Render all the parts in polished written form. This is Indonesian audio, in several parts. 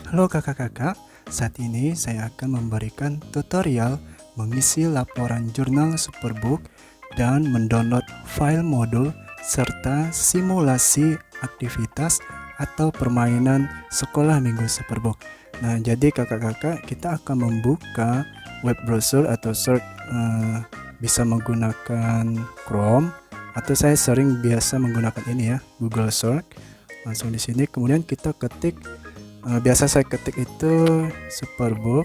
Halo kakak-kakak, saat ini saya akan memberikan tutorial mengisi laporan jurnal Superbook dan mendownload file modul serta simulasi aktivitas atau permainan sekolah minggu Superbook. Nah, jadi kakak-kakak kita akan membuka web browser atau search bisa menggunakan Chrome atau saya sering biasa menggunakan ini ya, Google Search. Langsung di sini kemudian kita ketik biasa saya ketik itu Superbook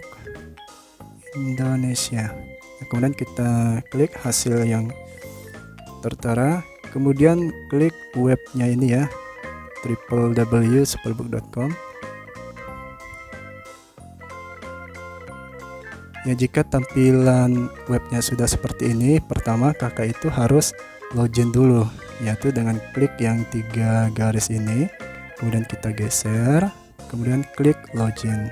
Indonesia. Kemudian kita klik hasil yang tertera, kemudian klik webnya ini ya, www.superbook.com. Ya, jika tampilan webnya sudah seperti ini, pertama kakak itu harus login dulu, yaitu dengan klik yang 3 garis ini, kemudian kita geser, kemudian klik login.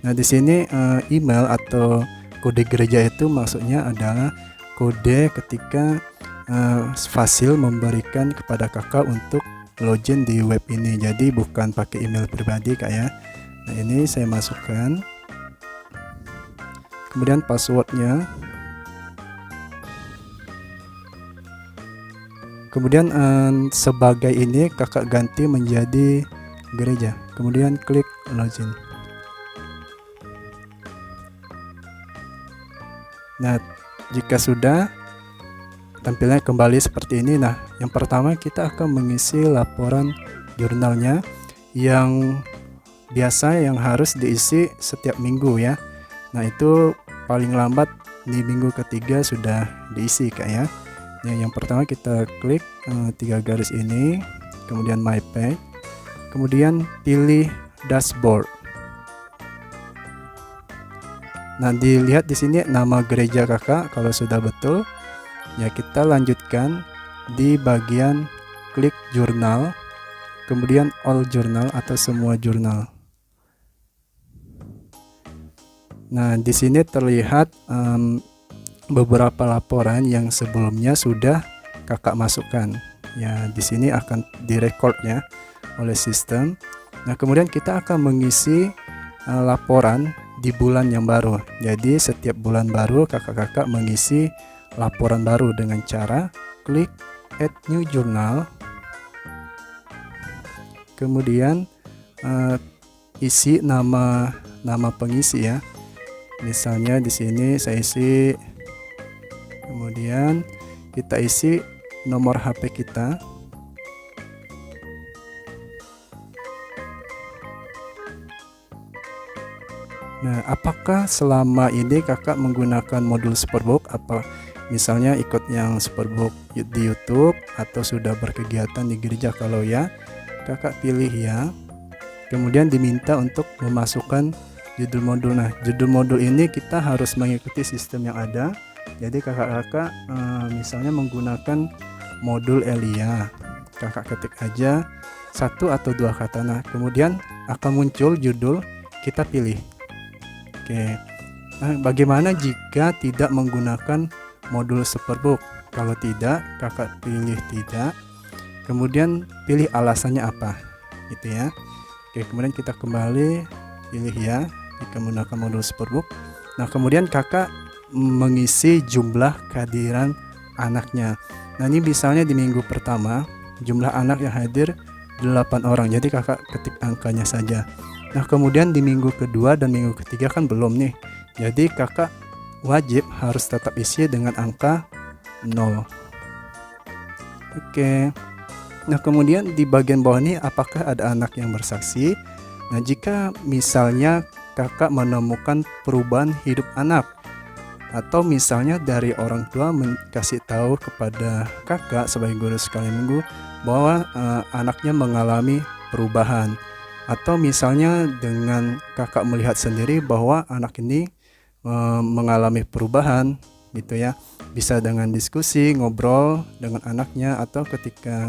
Nah, di sini email atau kode gereja itu maksudnya adalah kode ketika Fasil memberikan kepada kakak untuk login di web ini. Jadi bukan pakai email pribadi kak ya. Nah, ini saya masukkan. Kemudian passwordnya. Kemudian sebagai ini kakak ganti menjadi gereja. Kemudian klik login. Nah, jika sudah, tampilnya kembali seperti ini. Nah, yang pertama kita akan mengisi laporan jurnalnya yang biasa yang harus diisi setiap minggu ya. Nah, itu paling lambat di minggu ketiga sudah diisi kak ya. Yang pertama kita klik 3 garis ini, kemudian my page, kemudian pilih dashboard. Nah, dilihat di sini nama gereja kakak. Kalau sudah betul, ya kita lanjutkan di bagian klik jurnal, kemudian all jurnal atau semua jurnal. Nah, di sini terlihat beberapa laporan yang sebelumnya sudah kakak masukkan. Ya, di sini akan direkord ya oleh sistem. Nah, kemudian kita akan mengisi laporan di bulan yang baru. Jadi setiap bulan baru kakak-kakak mengisi laporan baru dengan cara klik add new journal. Kemudian isi nama pengisi ya. Misalnya di sini saya isi, kemudian kita isi nomor HP kita. Nah, apakah selama ini kakak menggunakan modul Superbook? Apa misalnya ikut yang Superbook di YouTube atau sudah berkegiatan di gereja? Kalau ya, kakak pilih ya. Kemudian diminta untuk memasukkan judul modul. Nah, judul modul ini kita harus mengikuti sistem yang ada. Jadi kakak-kakak misalnya menggunakan modul Elia, kakak ketik aja 1 atau 2 kata. Nah, kemudian akan muncul judul, kita pilih. Oke. Nah, bagaimana jika tidak menggunakan modul Superbook? Kalau tidak, kakak pilih tidak. Kemudian pilih alasannya apa, gitu ya. Oke, kemudian kita kembali pilih ya, jika menggunakan modul Superbook. Nah, kemudian kakak mengisi jumlah kehadiran anaknya. Nah, ini misalnya di minggu pertama jumlah anak yang hadir 8 orang. Jadi kakak ketik angkanya saja. Nah, kemudian di minggu kedua dan minggu ketiga kan belum nih. Jadi kakak wajib harus tetap isi dengan angka 0. Oke. Nah, kemudian di bagian bawah ini apakah ada anak yang bersaksi? Nah, jika misalnya kakak menemukan perubahan hidup anak, atau misalnya dari orang tua kasih tahu kepada kakak sebagai guru sekali minggu bahwa anaknya mengalami perubahan, atau misalnya dengan kakak melihat sendiri bahwa anak ini mengalami perubahan gitu ya, bisa dengan diskusi, ngobrol dengan anaknya, atau ketika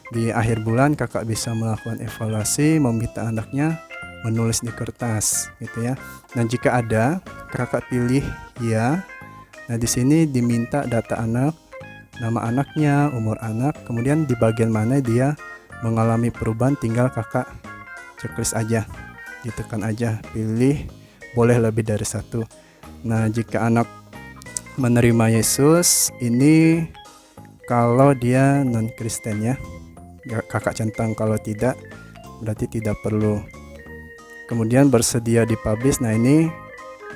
di akhir bulan kakak bisa melakukan evaluasi, meminta anaknya menulis di kertas gitu ya. Nah, jika ada, kakak pilih ya. Nah, di sini diminta data anak, nama anaknya, umur anak, kemudian di bagian mana dia mengalami perubahan tinggal kakak checklist aja, ditekan aja, pilih, boleh lebih dari satu. Nah, jika anak menerima Yesus ini kalau dia non Kristen ya, kakak centang. Kalau tidak berarti tidak perlu. Kemudian bersedia dipublish. Nah, ini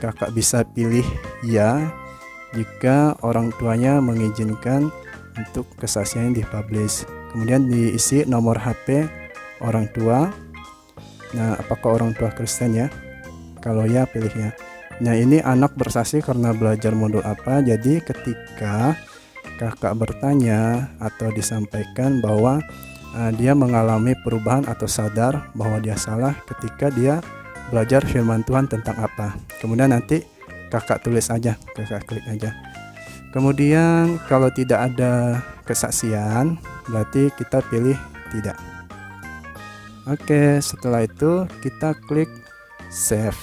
kakak bisa pilih ya jika orang tuanya mengizinkan untuk kesaksian dipublish. Kemudian diisi nomor HP orang tua. Nah, apakah orang tua Kristen ya? Kalau ya, pilih ya. Nah, ini anak bersaksi karena belajar modul apa. Jadi ketika kakak bertanya atau disampaikan bahwa dia mengalami perubahan atau sadar bahwa dia salah ketika dia belajar firman Tuhan tentang apa. Kemudian nanti kakak tulis aja, kakak klik aja. Kemudian kalau tidak ada kesaksian, berarti kita pilih tidak. Oke, setelah itu kita klik save.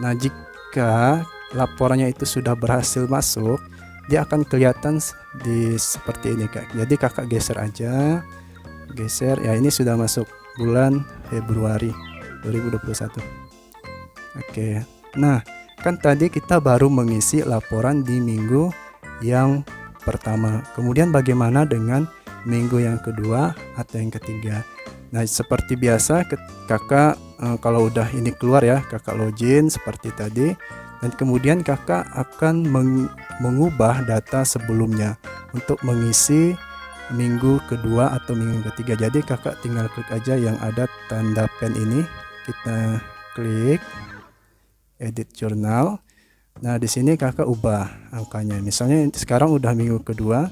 Nah, jika laporannya itu sudah berhasil masuk, dia akan kelihatan di seperti ini, Kak. Jadi kakak geser aja. Geser, ya ini sudah masuk bulan Februari 2021. Oke. Nah, kan tadi kita baru mengisi laporan di minggu yang pertama. Kemudian bagaimana dengan minggu yang kedua atau yang ketiga? Nah, seperti biasa kakak kalau udah ini keluar ya, kakak login seperti tadi, dan kemudian kakak akan mengubah data sebelumnya untuk mengisi minggu kedua atau minggu ketiga. Jadi kakak tinggal klik aja yang ada tanda pen ini, kita klik edit jurnal. Nah, di sini kakak ubah angkanya. Misalnya sekarang udah minggu kedua,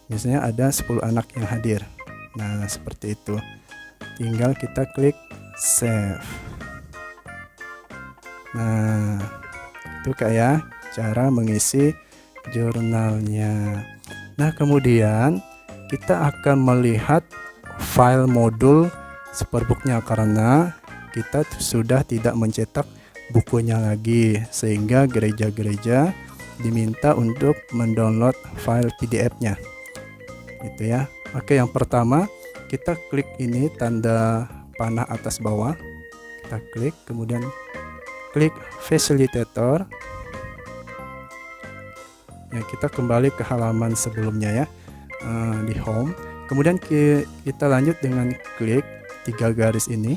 misalnya ada 10 anak yang hadir. Nah, seperti itu. Tinggal kita klik save. Nah, itu kayak cara mengisi jurnalnya. Nah, kemudian kita akan melihat file modul Superbook-nya karena kita sudah tidak mencetak bukunya lagi, sehingga gereja-gereja diminta untuk mendownload file PDF-nya. Gitu ya. Oke, yang pertama kita klik ini tanda panah atas bawah, kita klik, kemudian klik facilitator ya, kita kembali ke halaman sebelumnya ya, di home. Kemudian kita lanjut dengan klik 3 garis ini,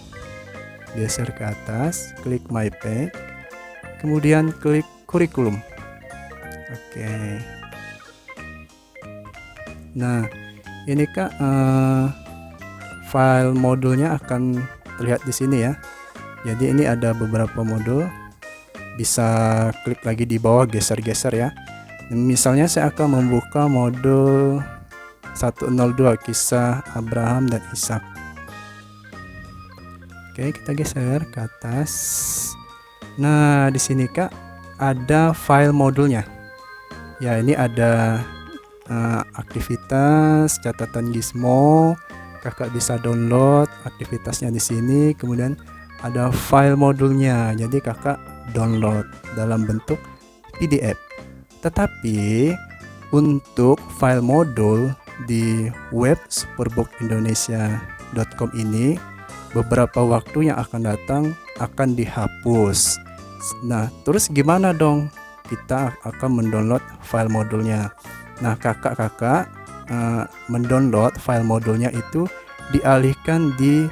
geser ke atas, klik my page, kemudian klik kurikulum. Oke. Nah, ini Kak, file modulnya akan terlihat di sini ya. Jadi ini ada beberapa modul, bisa klik lagi di bawah, geser-geser ya. Misalnya saya akan membuka modul 102, kisah Abraham dan Ishak. Oke, kita geser ke atas. Nah, di sini Kak ada file modulnya. Ya, ini ada aktivitas, catatan Gizmo. Kakak bisa download aktivitasnya di sini. Kemudian ada file modulnya. Jadi kakak download dalam bentuk PDF. Tetapi untuk file modul di web superbookindonesia.com ini beberapa waktu yang akan datang akan dihapus. Nah, terus gimana dong kita akan mendownload file modulnya? Nah, kakak mendownload file modulnya itu dialihkan di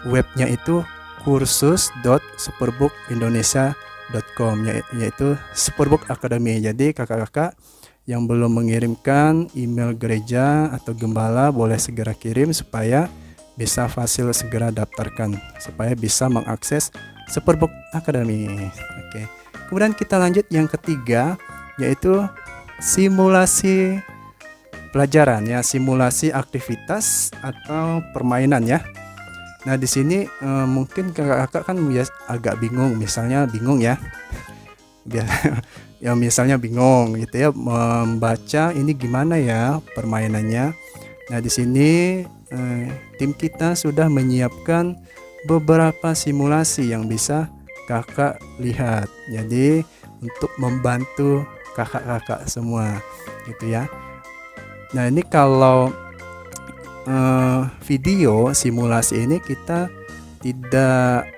webnya itu kursus.superbookindonesia.com, yaitu Superbook Academy. Jadi kakak-kakak yang belum mengirimkan email gereja atau gembala boleh segera kirim supaya bisa Fasil segera daftarkan, supaya bisa mengakses Superbook Academy. Oke. Kemudian kita lanjut yang ketiga, yaitu simulasi pelajaran ya, simulasi aktivitas atau permainan ya. Nah, di sini mungkin kakak-kakak kan agak bingung, misalnya bingung ya. Ya misalnya bingung gitu ya, membaca ini gimana ya permainannya. Nah, di sini tim kita sudah menyiapkan beberapa simulasi yang bisa kakak lihat. Jadi untuk membantu kakak-kakak semua gitu ya. Nah, ini kalau video simulasi ini kita tidak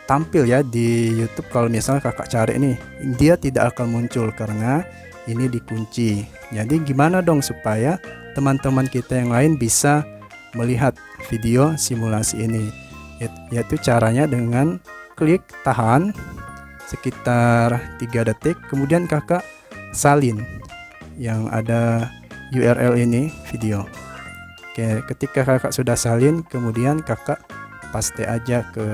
tampil ya di YouTube. Kalau misalnya kakak cari nih, dia tidak akan muncul karena ini dikunci. Jadi gimana dong supaya teman-teman kita yang lain bisa melihat video simulasi ini? Yaitu caranya dengan klik tahan sekitar 3 detik, kemudian kakak salin yang ada URL ini video. Oke, ketika kakak sudah salin, kemudian kakak paste aja ke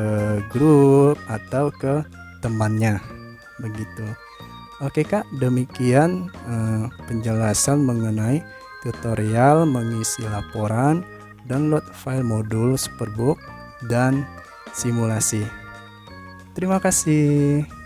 grup atau ke temannya begitu. Oke kak, demikian penjelasan mengenai tutorial mengisi laporan, download file modul Superbook, dan simulasi. Terima kasih.